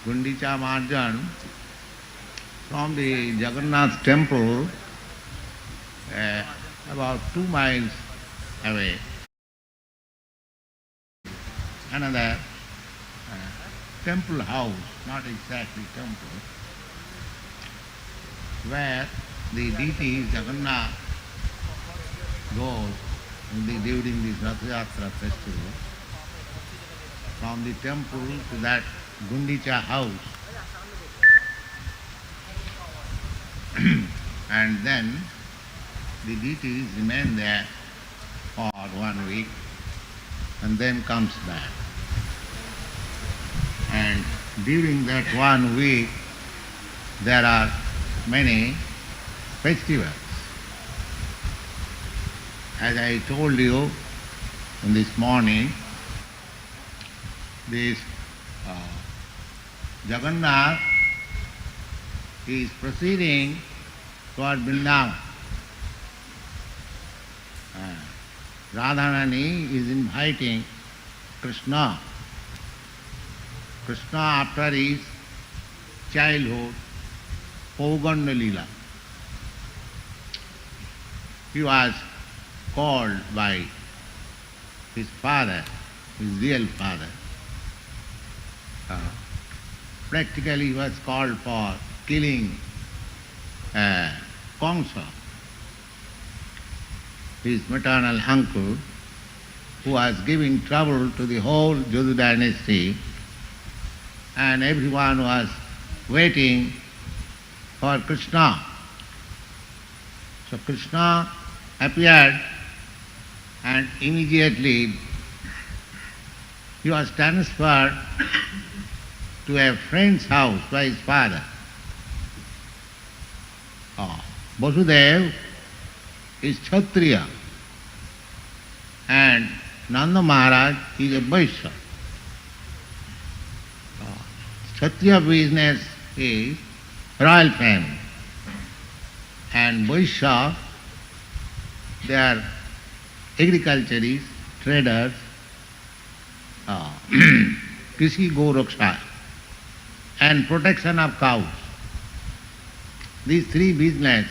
Guṇḍicā Mārjanam, from the Jagannath temple, about 2 miles away, another temple house, not exactly temple, where the deity Jagannath goes during this Rath Yatra festival. From the temple to that Guṇḍicā house, and then the deities remain there for 1 week and then comes back. And during that 1 week there are many festivals. As I told you in this morning, this Jagannath is proceeding toward Vrindavan. Radharani is inviting Krishna. Krishna, after his childhood, Pauganda Leela, he was called by his father, his real father. Practically he was called for killing Kamsa, his maternal uncle, who was giving trouble to the whole Yadu dynasty, and everyone was waiting for Krishna. So Krishna appeared, and immediately he was transferred to a friend's house by his father. Vasudeva is Kshatriya and Nanda Maharaj is a Vaishya. Kshatriya business is royal family, and Vaishya, they are agriculturists, traders, Krishi Goraksha, and protection of cows. These 3 business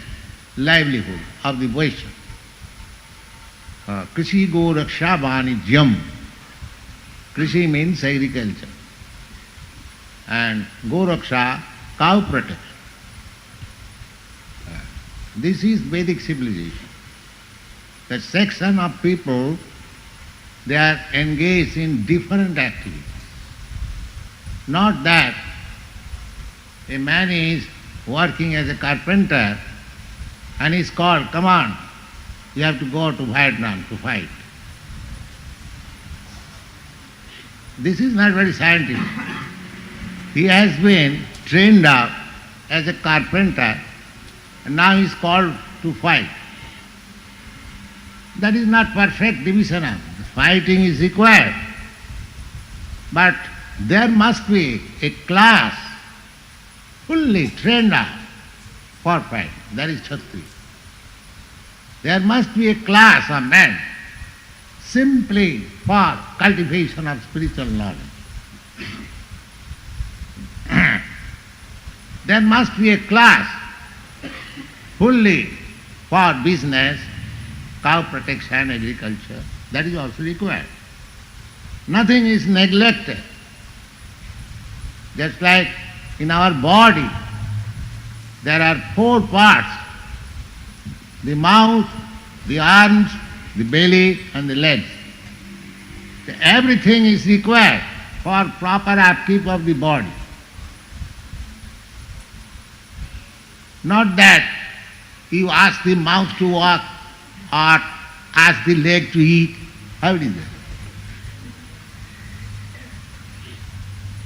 livelihood of the Vaishya. Krishi Goraksha Vanijyam. Krishi means agriculture, and Goraksha, cow protection. This is Vedic civilization. That section of people, they are engaged in different activities. Not that a man is working as a carpenter and is called, come on, you have to go to Vietnam to fight. This is not very scientific. He has been trained up as a carpenter and now he is called to fight. That is not perfect division of it. Fighting is required. But there must be a class fully trained up for fighting. That is Kshatriya. There must be a class of men simply for cultivation of spiritual knowledge. There must be a class fully for business, cow protection, agriculture. That is also required. Nothing is neglected. Just like in our body, there are 4 parts: the mouth, the arms, the belly and the legs. Everything is required for proper upkeep of the body. Not that you ask the mouth to walk or ask the leg to eat. How it is that?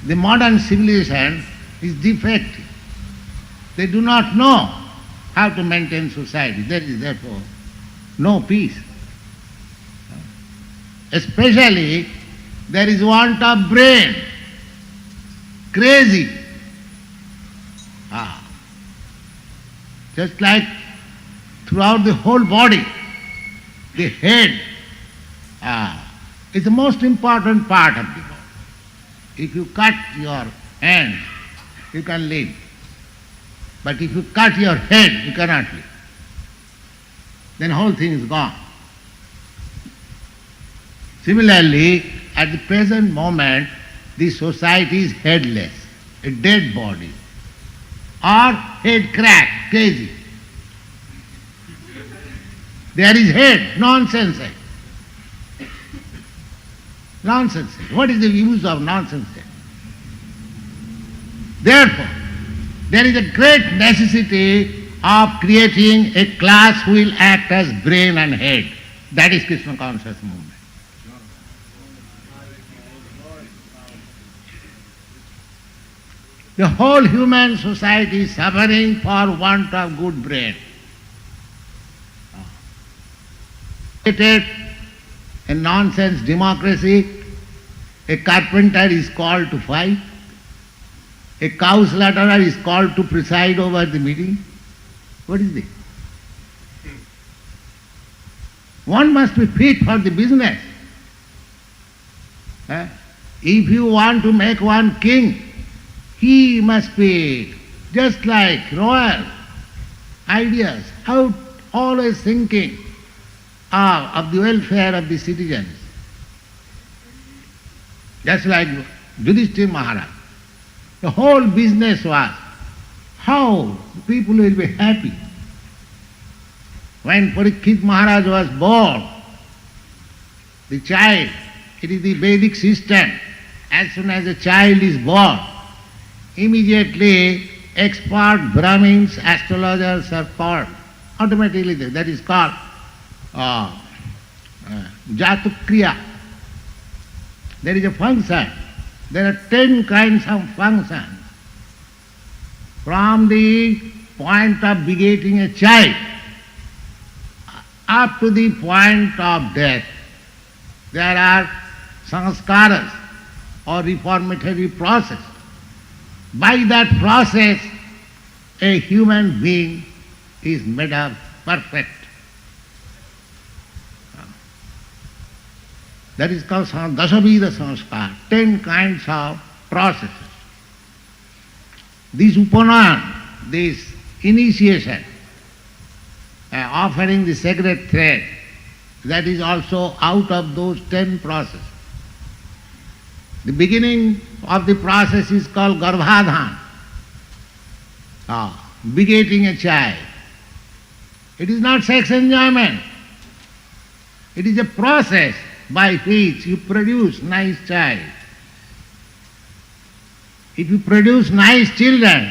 The modern civilization is defective. They do not know how to maintain society. There is therefore no peace. Especially there is want of brain. Crazy. Just like throughout the whole body, the head is the most important part of the body. If you cut your hand you can live. But if you cut your head, you cannot live. Then whole thing is gone. Similarly, at the present moment, the society is headless, a dead body, or head cracked, crazy. There is head, nonsense. Nonsense. What is the use of nonsense? Therefore, there is a great necessity of creating a class who will act as brain and head. That is Krishna conscious movement. The whole human society is suffering for want of good brain. Created a nonsense democracy, a carpenter is called to fight, a cow slaughterer is called to preside over the meeting. What is this? One must be fit for the business. If you want to make one king, he must be just like royal ideas, out always thinking of the welfare of the citizens. Just like Yudhishthira Maharaj. The whole business was how people will be happy. When Parikshit Maharaj was born, the child, it is the Vedic system. As soon as a child is born, immediately expert Brahmins, astrologers are called. Automatically that is called Jatukriya. There is a function. There are 10 kinds of functions. From the point of begetting a child up to the point of death, there are sanskaras or reformatory process. By that process, a human being is made up perfect. That is called Dasavida Sanskar, 10 kinds of processes. This Upanayana, this initiation, offering the sacred thread, that is also out of those 10 processes. The beginning of the process is called Garbhadhan, begetting a child. It is not sex enjoyment. It is a process by which you produce nice child. If you produce nice children,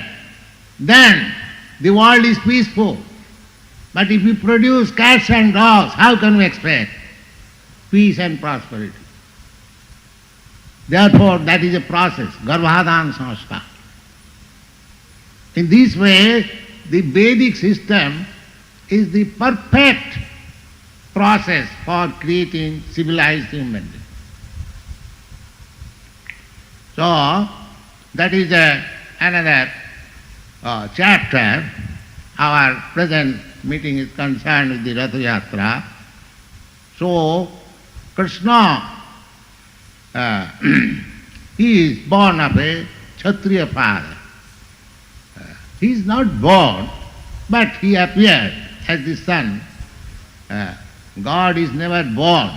then the world is peaceful. But if you produce cats and dogs, how can we expect peace and prosperity? Therefore, that is a process, Garbhadhan Sanskar. In this way, the Vedic system is the perfect process for creating civilized human beings. So, that is another chapter. Our present meeting is concerned with the Ratha Yatra. So, Krishna, he is born of a Kshatriya father. He is not born, but he appeared as the son. God is never born,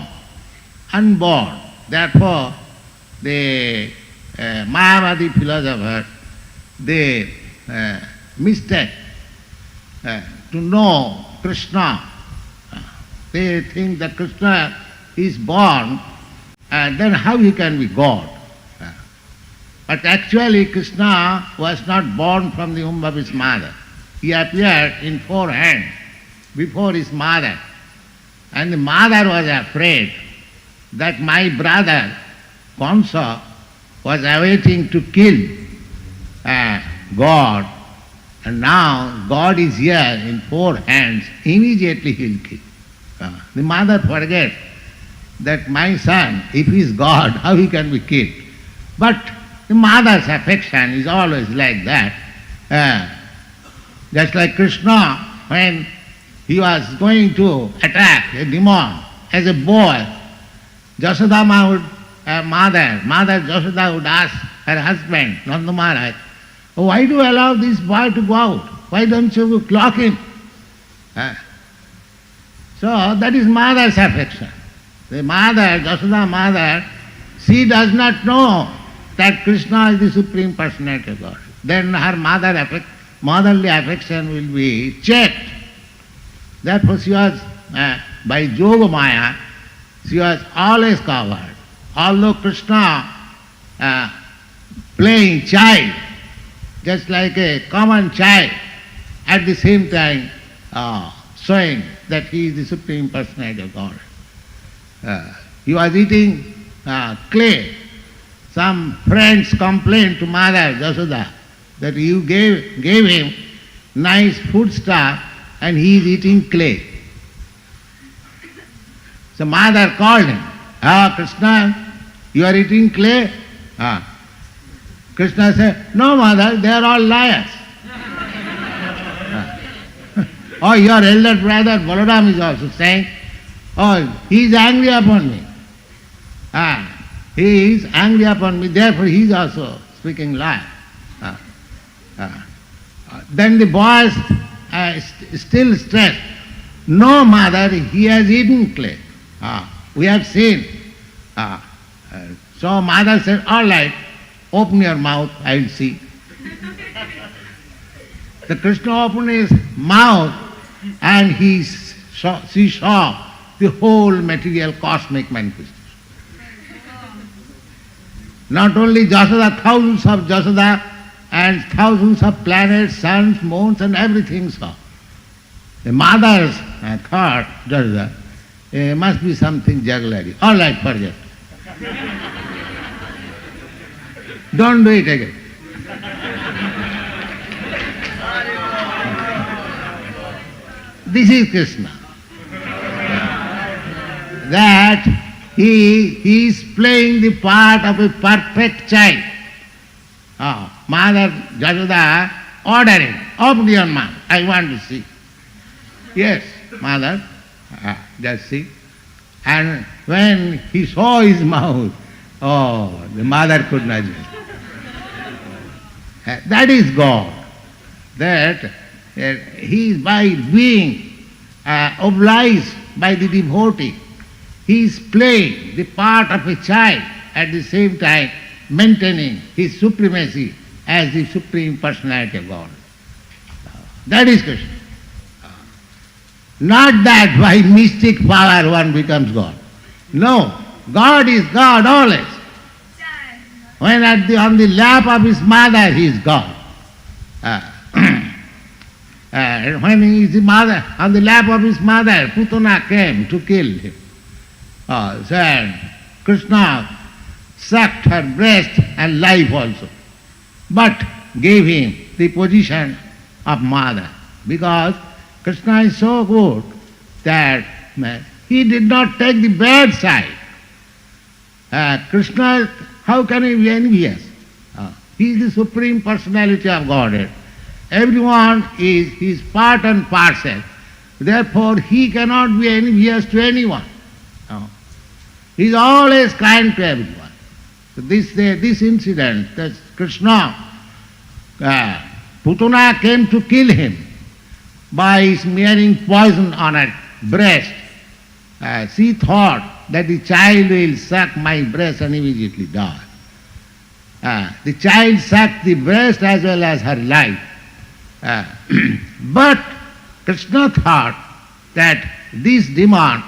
unborn. Therefore, the Mayavadi philosophers, they mistake to know Krishna. They think that Krishna is born, and then how he can be God? But actually Krishna was not born from the womb of his mother. He appeared in 4 hands before his mother. And the mother was afraid that my brother Kansa was awaiting to kill God, and now God is here in 4 hands, immediately he will kill. The mother forgets that my son, if he is God, how he can be killed? But the mother's affection is always like that. Just like Krishna, when he was going to attack a demon as a boy, Mother Jashoda would ask her husband, Nanda Maharaj, Why do you allow this boy to go out? Why don't you clock him? So that is mother's affection. The mother, Jasoda mother, she does not know that Krishna is the Supreme Personality of God. Then her motherly affection will be checked. Therefore she was, by Yoga Maya, she was always covered. Although Krishna playing child, just like a common child, at the same time showing that he is the Supreme Personality of God. He was eating clay. Some friends complained to Mother Jasoda that you gave him nice food stuff and he is eating clay. So Mother called him, Krishna, you are eating clay? Krishna said, no mother, they are all liars. Your elder brother Balaram is also saying, he is angry upon me. He is angry upon me, therefore he is also speaking lie. Then the boy still stressed, no mother, he has eaten clay. We have seen. So mother said, all right, open your mouth, I will see. The Krishna opened his mouth and she saw the whole material cosmic manifestation. Not only Jasoda, thousands of Jasoda and thousands of planets, suns, moons and everything saw. The mother's thought, Jasoda, must be something jugglery. All right, forget. Don't do it again. This is Krishna. That he is playing the part of a perfect child. Mother Jasoda ordering, open your mouth, I want to see. Yes, mother, just see. And when he saw his mouth, the mother could not do. That is God. That he is by being obliged by the devotee, he is playing the part of a child, at the same time maintaining his supremacy as the Supreme Personality of God. That is Krishna. Not that by mystic power one becomes God. No, God is God always. When on the lap of his mother he is God. When he is on the lap of his mother, Putana came to kill him. Said, Krishna sucked her breast and life also, but gave him the position of mother, because Krishna is so good that he did not take the bad side. Krishna, how can he be envious? He is the Supreme Personality of Godhead. Everyone is his part and parcel. Therefore, he cannot be envious to anyone. He is always kind to everyone. So this incident, that Krishna, Putana came to kill him by smearing poison on her breast. She thought that the child will suck my breast and immediately die. The child sucked the breast as well as her life. But Krishna thought that this demon,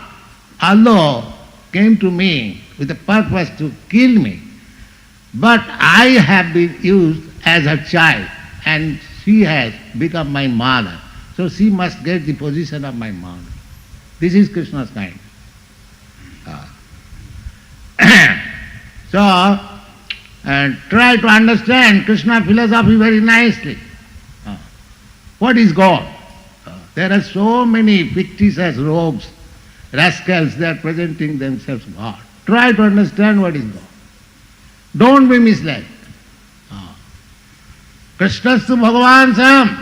although came to me with the purpose to kill me, but I have been used as a child and she has become my mother. So she must get the position of my mother. This is Krishna's kind. So, try to understand Krishna philosophy very nicely. What is God? There are so many fictitious rogues, rascals, they are presenting themselves God. Try to understand what is God. Don't be misled. Krishnastu Bhagavan Sam.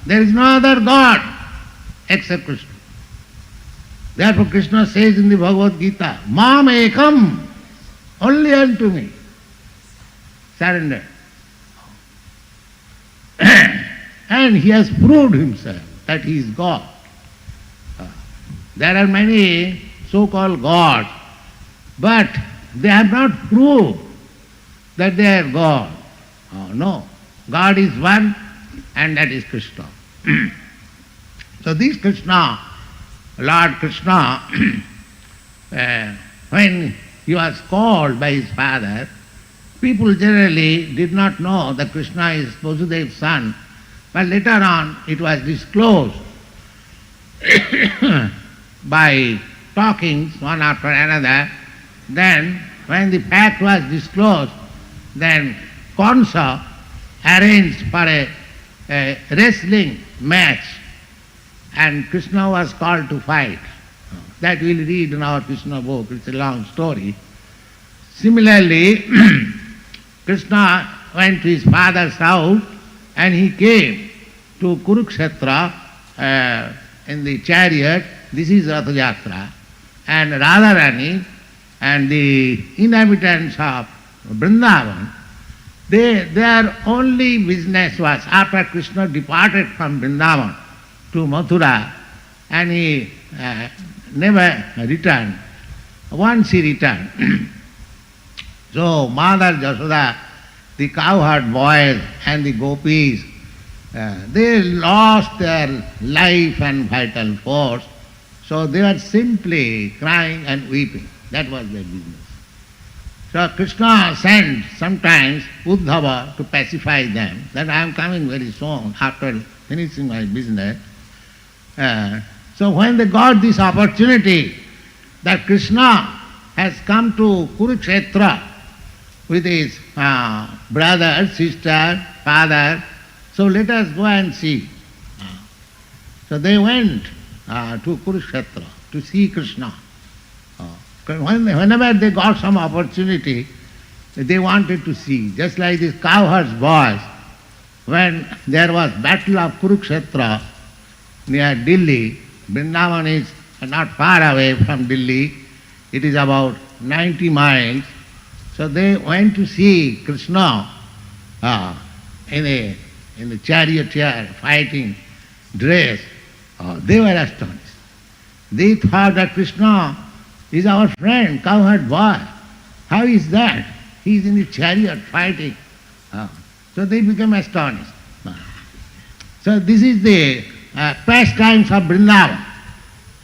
There is no other God except Krishna. Therefore Krishna says in the Bhagavad Gita, Mam ekam, only unto me. Surrender. and he has proved himself that he is God. There are many so-called gods, but they have not proved that they are God. No, God is one, and that is Krishna. So this Krishna, Lord Krishna, when he was called by his father, people generally did not know that Krishna is Vasudev's son, but later on it was disclosed by talkings one after another. Then when the fact was disclosed, then Kansa arranged for a wrestling match, and Krishna was called to fight. That we'll read in our Krishna book, it's a long story. Similarly, Krishna went to his father's house and he came to Kurukshetra in the chariot. This is Ratha Yatra. And Radharani and the inhabitants of Vrindavan, their only business was, after Krishna departed from Vrindavan to Mathura, and he never returned. Once he returned, so Mother Jasoda, the cowherd boys and the gopis, they lost their life and vital force, so they were simply crying and weeping. That was their business. So Krishna sent sometimes Uddhava to pacify them, that I am coming very soon after finishing my business. So when they got this opportunity that Krishna has come to Kurukshetra with his brother, sister, father, so let us go and see. So they went to Kurukshetra to see Krishna. Whenever they got some opportunity, they wanted to see. Just like these cowherds boys, when there was battle of Kurukshetra near Delhi, Vrindavan is not far away from Delhi, it is about 90 miles. So they went to see Krishna in a charioteer fighting dress. They were astonished. They thought that Krishna is our friend, cowherd boy. How is that? He is in the chariot fighting. So they became astonished. So this is the pastimes of Vrindavan.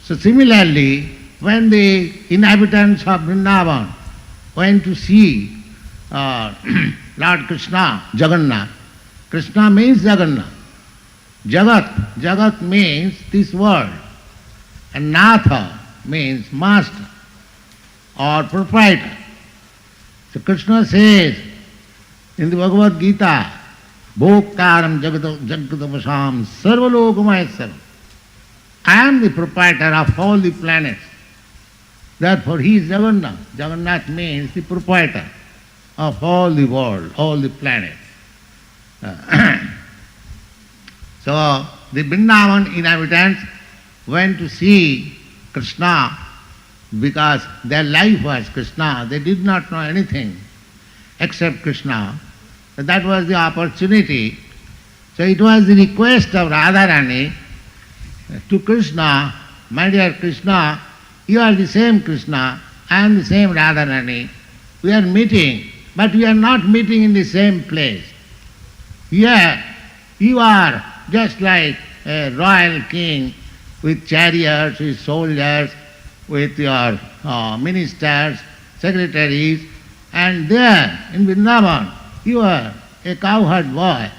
So similarly, when the inhabitants of Vrindavan went to see Lord Krishna, Jagannath, Krishna means Jagannath. Jagat means this world, and Natha means master or proprietor. So Krishna says in the Bhagavad Gita, Bhoktaram Jagatavasam Sarvalokamayasam. I am the proprietor of all the planets. Therefore he is Jagannath. Jagannath means the proprietor of all the world, all the planets. So the Vrindavan inhabitants went to see Krishna because their life was Krishna. They did not know anything except Krishna. So that was the opportunity. So it was the request of Radharani to Krishna, my dear Krishna, you are the same Krishna, I am the same Radharani. We are meeting, but we are not meeting in the same place. Here you are just like a royal king with chariots, with soldiers, with your ministers, secretaries, and there in Vrindavan you are a cowherd boy,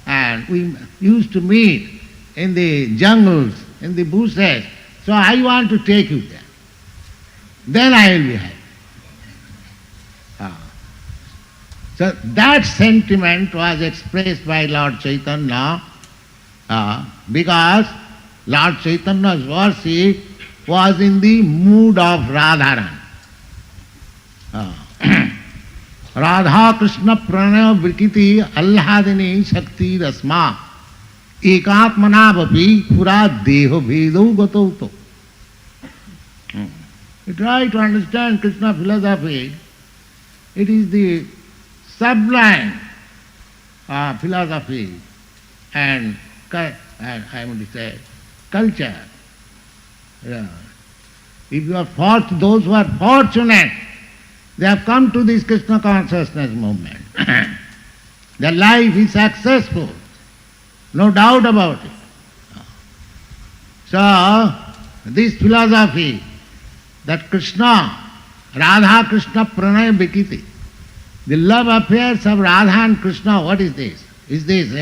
and we used to meet in the jungles, in the bushes, so I want to take you there. Then I will be happy. So that sentiment was expressed by Lord Chaitanya because Lord Chaitanya's worship was in the mood of Radharani. Radha Krishna Pranaya Vrikiti Allhadini Shakti Rasma Ekatmanavapi Pura Deho Vedo Gatauto. You try to understand Krishna philosophy, it is the sublime philosophy, and I would say, culture. Yeah. If you are those who are fortunate, they have come to this Krishna consciousness movement. Their life is successful, no doubt about it. So, this philosophy that Krishna, Radha Krishna Pranaya Vikiti, the love affairs of Radha and Krishna, what is this? Is this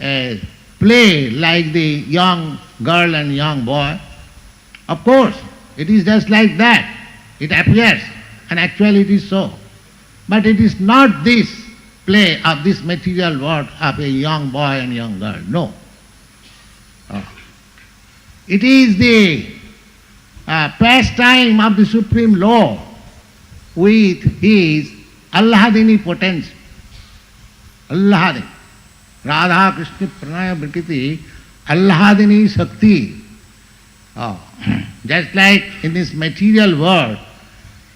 a play like the young girl and young boy? Of course, it is just like that. It appears, and actually it is so. But it is not this play of this material world of a young boy and young girl. No. It is the pastime of the Supreme Lord with his Allahadini potency. Allahadini. Radha Krishna Pranaya Vikiti, Allahadini Shakti. Just like in this material world,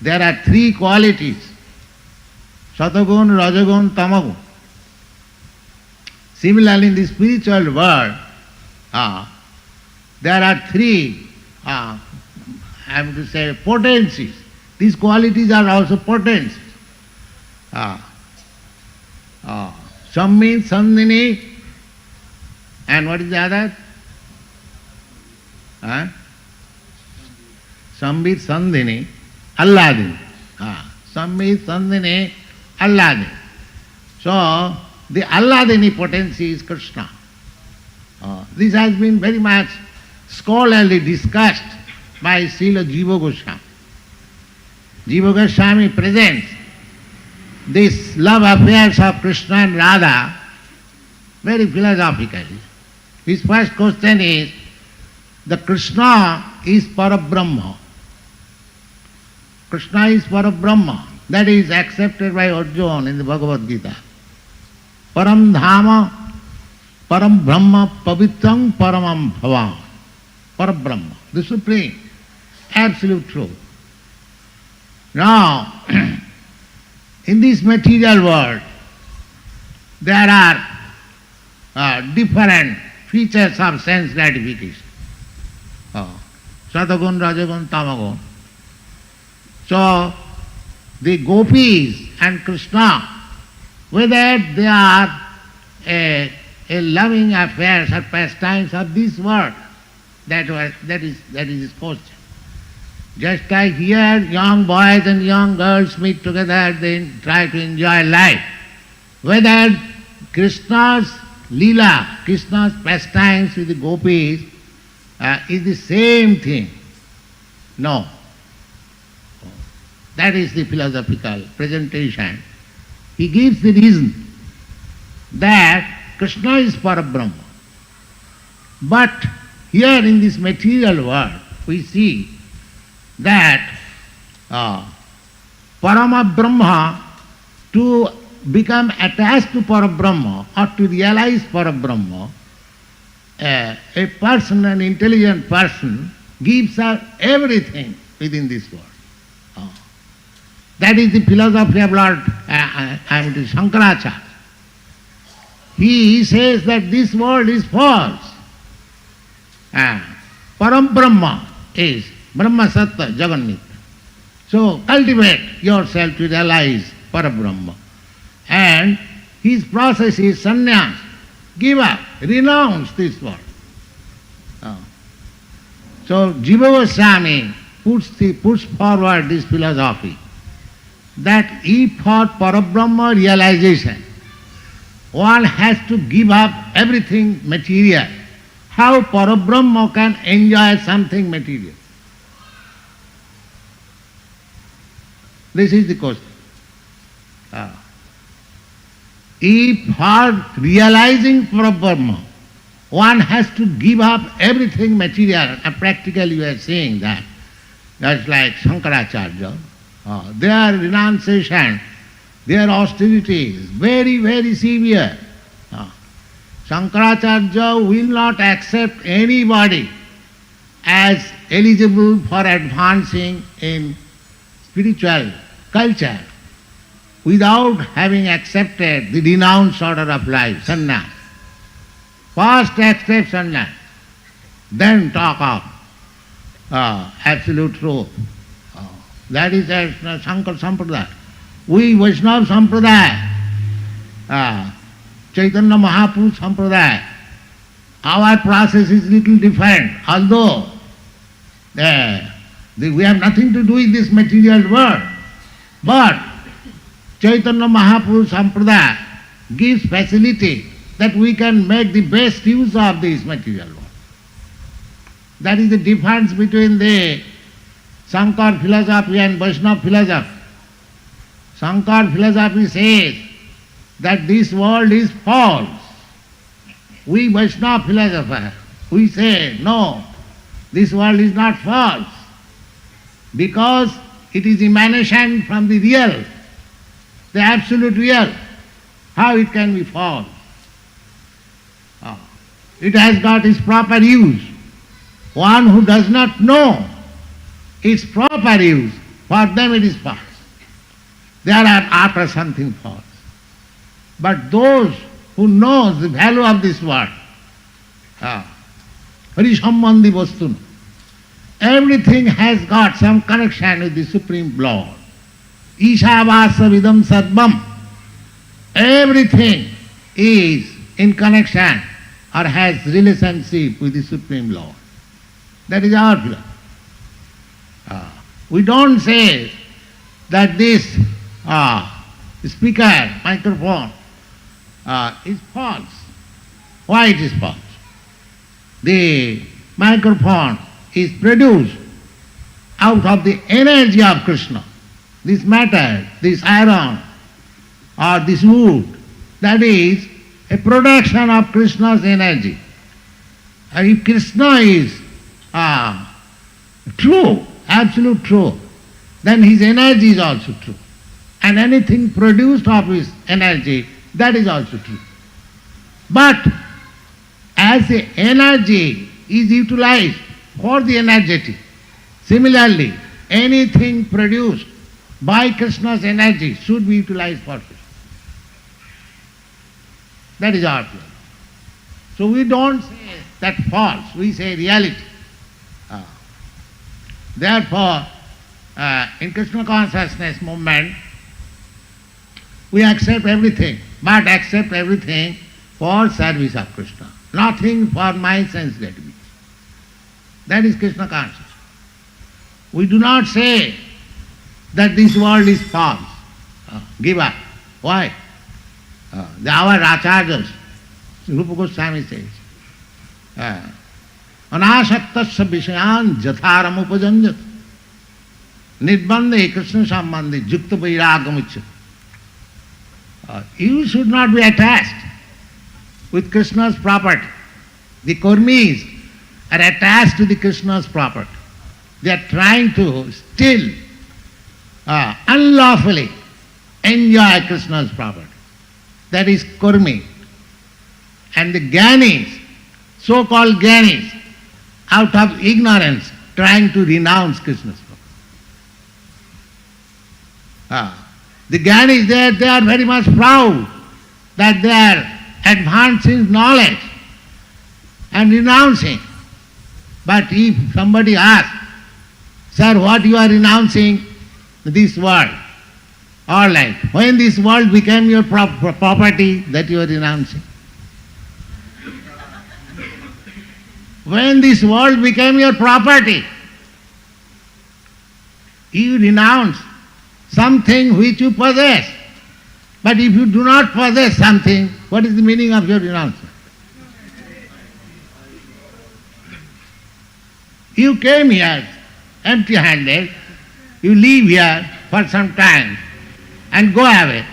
there are three qualities. Satagun, Rajagun, Tamagun. Similarly, in the spiritual world, there are three, I have to say, potencies. These qualities are also potencies. Some means Sandhini, and what is the other? Some means Sandhini, Alladini. Some means Sandhini, Alladini. So, the Alladini potency is Krishna. This has been very much scholarly discussed by Srila Jiva Goswami. Jiva Goswami presents this love affairs of Krishna and Radha very philosophically. His first question is, the Krishna is Parabrahma. Krishna is Parabrahma. That is accepted by Arjuna in the Bhagavad Gita. Param Dhama, Param Brahma, Pavitram Paramam Bhavam. Parabrahma, the Supreme, absolute truth. Now, in this material world, there are different features of sense gratification. Satagun, Rajagun, Tamagun. So, the gopis and Krishna, whether they are a loving affairs or pastimes of this world, that is his question. Just like here, young boys and young girls meet together, they try to enjoy life. Whether Krishna's Leela, Krishna's pastimes with the gopis is the same thing. No. That is the philosophical presentation. He gives the reason that Krishna is Parabrahma. But here in this material world, we see that Parama Brahma, to become attached to Parabrahma or to realize Parabrahma, a person, an intelligent person, gives up everything within this world. That is the philosophy of Lord Shankaracharya. He says that this world is false. Param Brahma is Brahma Sattva Jagannath. So cultivate yourself to realize Parabrahma. And his process is sannyas. Give up, renounce this world. So Jiva Goswami puts forward this philosophy that if for Parabrahma realization one has to give up everything material, how Parabrahma can enjoy something material? This is the question. If for realizing Parabrahma one has to give up everything material, and practically we are saying that, that's like Shankaracharya, their renunciation, their austerity is very, very severe. Shankaracharya will not accept anybody as eligible for advancing in spiritual culture without having accepted the renounced order of life, sannyas. First accept sannyas, then talk of absolute truth. That is Shankar Sampradaya. We Vaishnava Sampradaya, Chaitanya Mahaprabhu Sampradaya, our process is little different, although we have nothing to do with this material world. But Chaitanya Mahaprabhu Sampradaya gives facility that we can make the best use of this material world. That is the difference between the Shankar philosophy and Vaishnava philosophy. Shankar philosophy says that this world is false. We Vaishnava philosophers, we say, no, this world is not false, because it is emanation from the real, the absolute real. How it can be false? It has got its proper use. One who does not know its proper use, for them it is false. They are after something false. But those who knows the value of this word, Harisambandhi Vastuna, everything has got some connection with the Supreme Lord. Ishavasa vidam sarvam. Everything is in connection or has relationship with the Supreme Lord. That is our philosophy. We don't say that this speaker, microphone, is false. Why it is false? The microphone is produced out of the energy of Krishna. This matter, this iron or this wood, that is a production of Krishna's energy. And if Krishna is true, absolute truth, then his energy is also true. And anything produced of his energy, that is also true. But as the energy is utilized for the energetic, similarly, anything produced by Krishna's energy should be utilized for Krishna. That is our philosophy. So we don't say that false, we say reality. Therefore, in Krishna consciousness movement, we accept everything, but accept everything for service of Krishna. Nothing for my sense gratification. That is Krishna consciousness. We do not say that this world is false. Give up. Why? Our acharyas, Rupa Goswami says, Anasaktasya vishayan jatharam upajanjat nidbandhe Krishna sambandhe jukta vairagamuccha. You should not be attached with Krishna's property. The Kurmis are attached to the Krishna's property. They are trying to still unlawfully enjoy Krishna's property. That is Kurmi. And the Gyanis, so-called Gyanis, out of ignorance, trying to renounce Krishna's property. The Gyanis, they are very much proud that they are advancing knowledge and renouncing. But if somebody asks, sir, what you are renouncing? This world. All right. When this world became your property, that you are renouncing. When this world became your property, you renounce something which you possess. But if you do not possess something, what is the meaning of your renouncement? You came here empty-handed, you live here for some time and go away.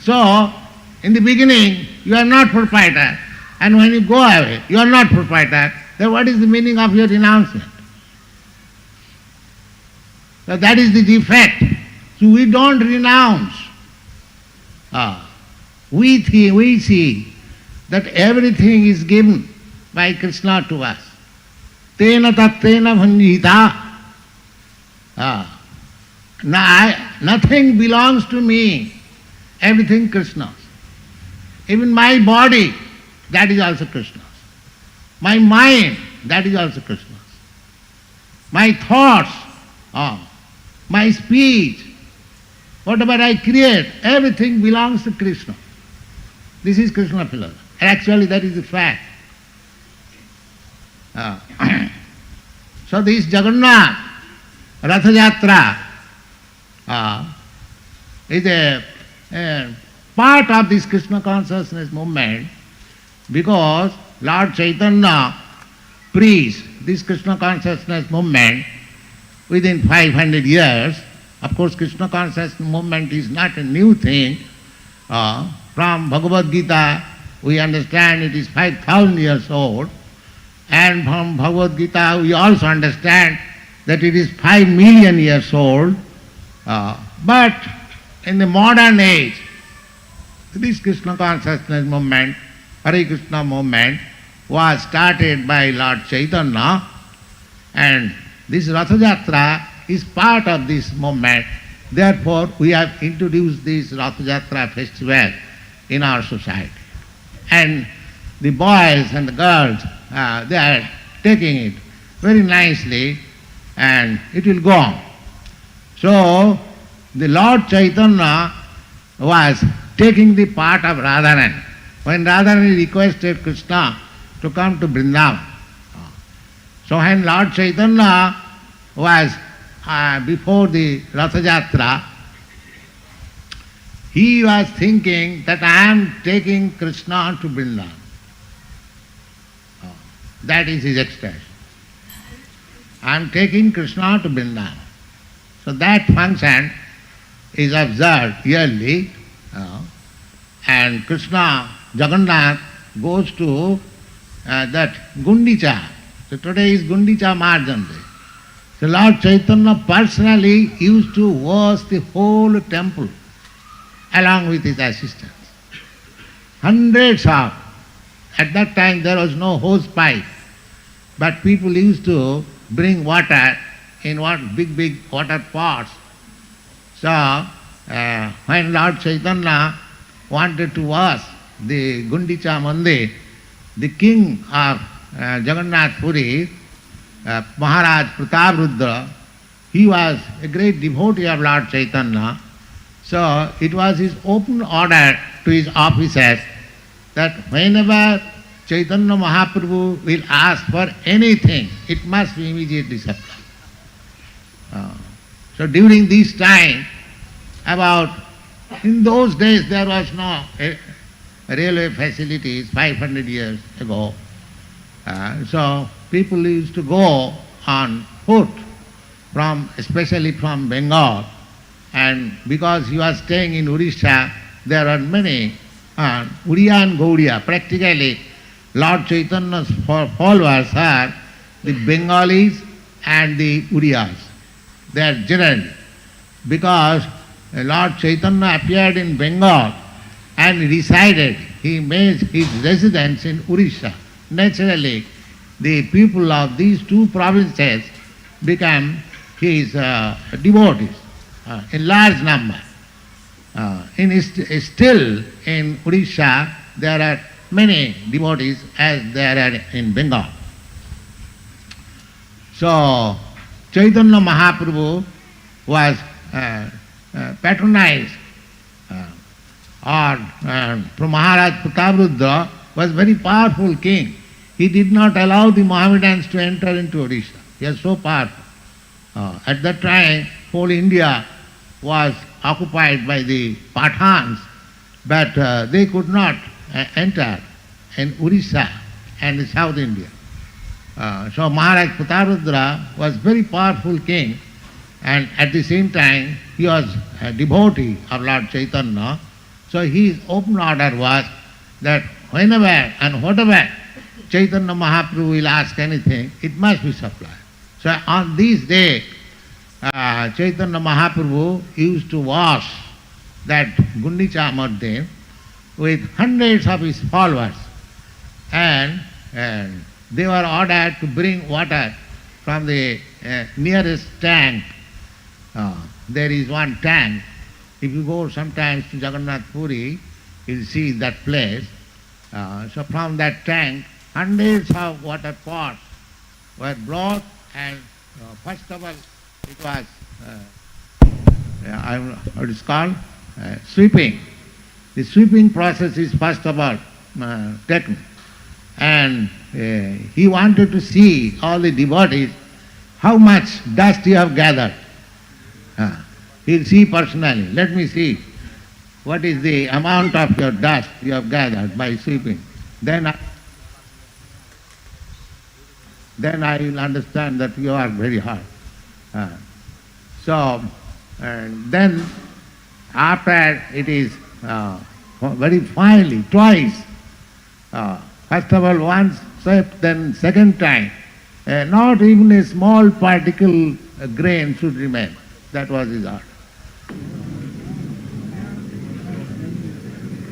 So, in the beginning, you are not proprietor, and when you go away, you are not proprietor, then what is the meaning of your renouncement? So that is the defect. So we don't renounce. We see that everything is given by Krishna to us. Tena tattena bhanjita. Nothing belongs to me. Everything Krishna's. Even my body that is also Krishna's. My mind, that is also Krishna's. My thoughts, my speech, whatever I create, everything belongs to Krishna. This is Krishna philosophy. Actually, that is the fact. So this Jagannath Ratha Yatra is a part of this Krishna consciousness movement, because Lord Chaitanya preached this Krishna consciousness movement within 500 years. Of course, Krishna consciousness movement is not a new thing. From Bhagavad Gita, we understand it is 5,000 years old. And from Bhagavad Gita, we also understand that it is 5 million years old. But in the modern age, this Krishna consciousness movement, Hare Krishna movement, was started by Lord Chaitanya, and this Ratha Yatra is part of this movement. Therefore, we have introduced this Ratha Yatra festival in our society. And the boys and the girls, they are taking it very nicely, and it will go on. So, the Lord Chaitanya was taking the part of Radharani. When Radharani requested Krishna to come to Vrindavan, so when Lord Chaitanya was before the Ratha Yatra, he was thinking that I am taking Krishna to Vrindavan. That is his expression. I am taking Krishna to Vrindavan. So that function is observed yearly, and Krishna, Jagannath, goes to that Guṇḍicā. So today is Guṇḍicā Mārjanam. So Lord Chaitanya personally used to wash the whole temple along with his assistants. Hundreds of, at that time there was no hose pipe, but people used to bring water in big water pots. So when Lord Chaitanya wanted to wash the Guṇḍicā Mandir, the king of Jagannath Puri, Maharaj Prataprudra, he was a great devotee of Lord Chaitanya. So it was his open order to his officers that whenever Chaitanya Mahaprabhu will ask for anything, it must be immediately supplied. So during this time, in those days there was no railway facilities, 500 years ago. So people used to go on foot, especially from Bengal. And because he was staying in Odisha, there are many Uriya and Gaudiya. Practically, Lord Chaitanya's followers are the Bengalis and the Uriyas. They are generally. Because Lord Chaitanya appeared in Bengal and resided, he made his residence in Odisha. Naturally, the people of these two provinces became his devotees in large number. Still in Odisha there are many devotees as there are in Bengal. So Chaitanya Mahaprabhu was patronized from Maharaj Prataprudra, was very powerful king. He did not allow the Mohammedans to enter into Odisha. He was so powerful. At that time, whole India was occupied by the Pathans, but they could not enter in Odisha and the South India. So Maharaj Prataprudra was very powerful king, and at the same time he was a devotee of Lord Chaitanya. So his open order was that whenever and whatever Chaitanya Mahaprabhu will ask anything, it must be supplied. So on this day, Chaitanya Mahaprabhu used to wash that Guṇḍicā Mandir with hundreds of his followers, and they were ordered to bring water from the nearest tank. There is one tank. If you go sometimes to Jagannath Puri, you will see that place. So from that tank, hundreds of water pots were brought, and first of all, it was what is called sweeping. The sweeping process is first of all taken, and he wanted to see all the devotees how much dust you have gathered. He'll see personally. Let me see what is the amount of your dust you have gathered by sweeping. Then I will understand that you are very hard. Then after it is very finely, twice, first of all once swept, then second time, not even a small particle grain should remain. That was his order.